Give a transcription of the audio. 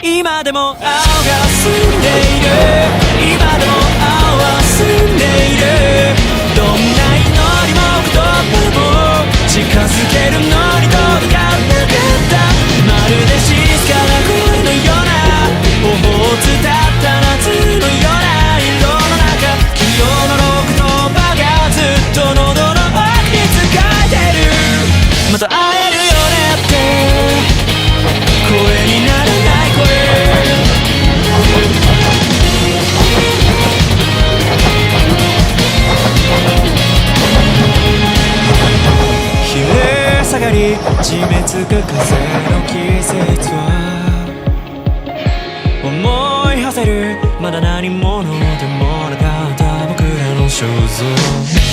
今でも青が澄んでいる、今でも青は澄んでいる。どんな祈りも言葉も近づけるのに届かなかった。まるで静かな声のような、頬を伝った夏のような色の中、昨日の言葉がずっと喉の奥に使えてる。また会えるよねって声にならない声、昼下がり地めつく風の季節は思い馳せる、まだ何者でもなかった僕らの肖像。